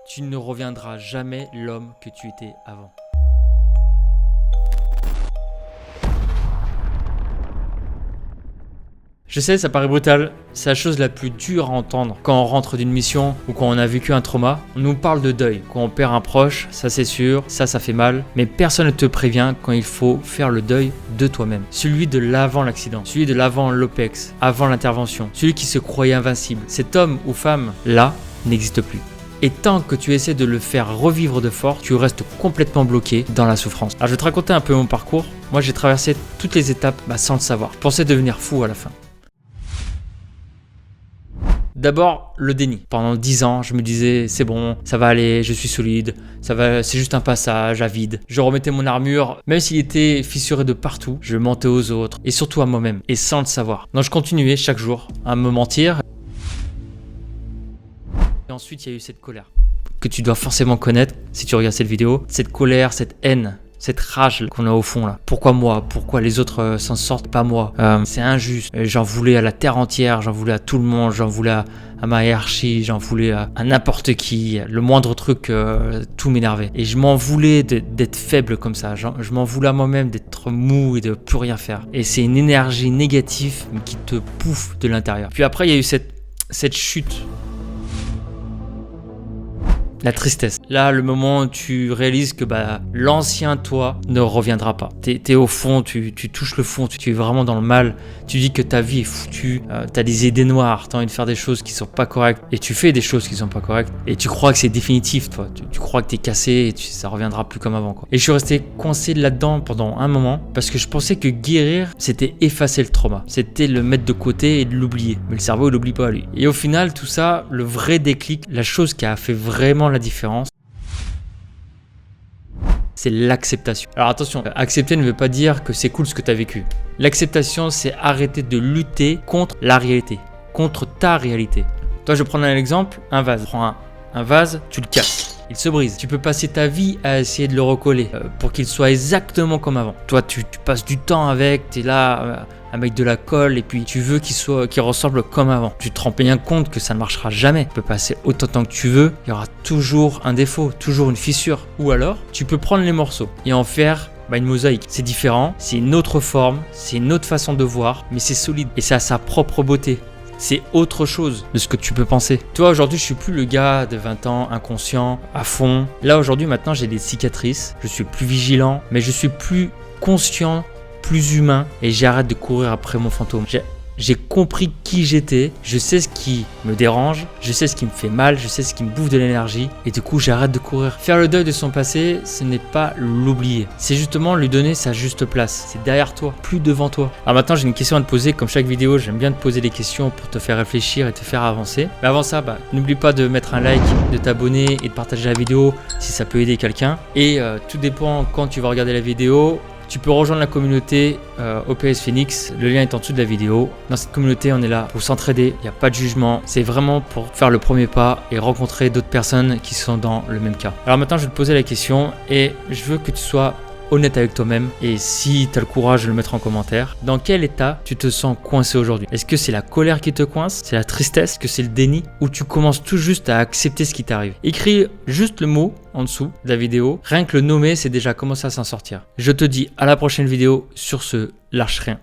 tu ne reviendras jamais l'homme que tu étais avant. Je sais, ça paraît brutal, c'est la chose la plus dure à entendre quand on rentre d'une mission ou quand on a vécu un trauma. On nous parle de deuil, quand on perd un proche, ça c'est sûr, ça fait mal, mais personne ne te prévient quand il faut faire le deuil de toi-même. Celui de l'avant l'accident, celui de l'avant l'OPEX, avant l'intervention, celui qui se croyait invincible. Cet homme ou femme, là, n'existe plus. Et tant que tu essaies de le faire revivre de force, tu restes complètement bloqué dans la souffrance. Alors je vais te raconter un peu mon parcours. Moi j'ai traversé toutes les étapes sans le savoir. Je pensais devenir fou à la fin. D'abord, le déni. Pendant 10 ans, je me disais, c'est bon, ça va aller, je suis solide, c'est juste un passage à vide. Je remettais mon armure, même s'il était fissuré de partout, je mentais aux autres, et surtout à moi-même, et sans le savoir. Donc je continuais chaque jour à me mentir. Et ensuite, il y a eu cette colère, que tu dois forcément connaître si tu regardes cette vidéo. Cette colère, cette haine, cette rage qu'on a au fond là. Pourquoi moi? Pourquoi les autres s'en sortent, pas moi? C'est injuste. J'en voulais à la terre entière, j'en voulais à tout le monde, j'en voulais à ma hiérarchie, j'en voulais à n'importe qui. Le moindre truc, tout m'énervait. Et je m'en voulais d'être faible comme ça. Je m'en voulais à moi-même d'être mou et de plus rien faire. Et c'est une énergie négative qui te pouffe de l'intérieur. Puis après, il y a eu cette chute. La tristesse. Là, le moment où tu réalises que l'ancien toi ne reviendra pas. T'es au fond, tu touches le fond, tu es vraiment dans le mal. Tu dis que ta vie est foutue, t'as des idées noires, t'as envie de faire des choses qui sont pas correctes et tu fais des choses qui sont pas correctes et tu crois que c'est définitif, toi. Tu crois que t'es cassé et ça reviendra plus comme avant, quoi. Et je suis resté coincé là-dedans pendant un moment parce que je pensais que guérir, c'était effacer le trauma. C'était le mettre de côté et de l'oublier. Mais le cerveau, il l'oublie pas, lui. Et au final, tout ça, le vrai déclic, la chose qui a fait vraiment la différence, c'est l'acceptation. Alors attention, accepter ne veut pas dire que c'est cool ce que tu as vécu. L'acceptation, c'est arrêter de lutter contre la réalité, contre ta réalité. Toi, je prends un exemple, un vase. Prends un vase, tu le casses. Il se brise. Tu peux passer ta vie à essayer de le recoller pour qu'il soit exactement comme avant. Toi, tu passes du temps avec, tu es là avec de la colle et puis tu veux qu'il ressemble comme avant. Tu te rends bien compte que ça ne marchera jamais. Tu peux passer autant de temps que tu veux, il y aura toujours un défaut, toujours une fissure. Ou alors, tu peux prendre les morceaux et en faire une mosaïque. C'est différent, c'est une autre forme, c'est une autre façon de voir, mais c'est solide et ça a sa propre beauté. C'est autre chose de ce que tu peux penser. Toi, aujourd'hui, je suis plus le gars de 20 ans, inconscient, à fond. Là, aujourd'hui, maintenant, j'ai des cicatrices. Je suis plus vigilant, mais je suis plus conscient, plus humain et j'arrête de courir après mon fantôme. J'ai compris qui j'étais, je sais ce qui me dérange, je sais ce qui me fait mal, je sais ce qui me bouffe de l'énergie et du coup j'arrête de courir. Faire le deuil de son passé, ce n'est pas l'oublier, c'est justement lui donner sa juste place. C'est derrière toi, plus devant toi. Alors maintenant j'ai une question à te poser, comme chaque vidéo j'aime bien te poser des questions pour te faire réfléchir et te faire avancer. Mais avant ça, n'oublie pas de mettre un like, de t'abonner et de partager la vidéo si ça peut aider quelqu'un. Et tout dépend quand tu vas regarder la vidéo. Tu peux rejoindre la communauté OPS Phoenix, le lien est en dessous de la vidéo. Dans cette communauté, on est là pour s'entraider, il n'y a pas de jugement. C'est vraiment pour faire le premier pas et rencontrer d'autres personnes qui sont dans le même cas. Alors maintenant, je vais te poser la question et je veux que tu sois honnête avec toi-même et si tu as le courage de le mettre en commentaire. Dans quel état tu te sens coincé aujourd'hui? Est-ce que c'est la colère qui te coince? C'est la tristesse? Est-ce que c'est le déni? Ou tu commences tout juste à accepter ce qui t'arrive? Écris juste le mot en dessous de la vidéo. Rien que le nommer, c'est déjà commencer à s'en sortir. Je te dis à la prochaine vidéo. Sur ce, lâche rien.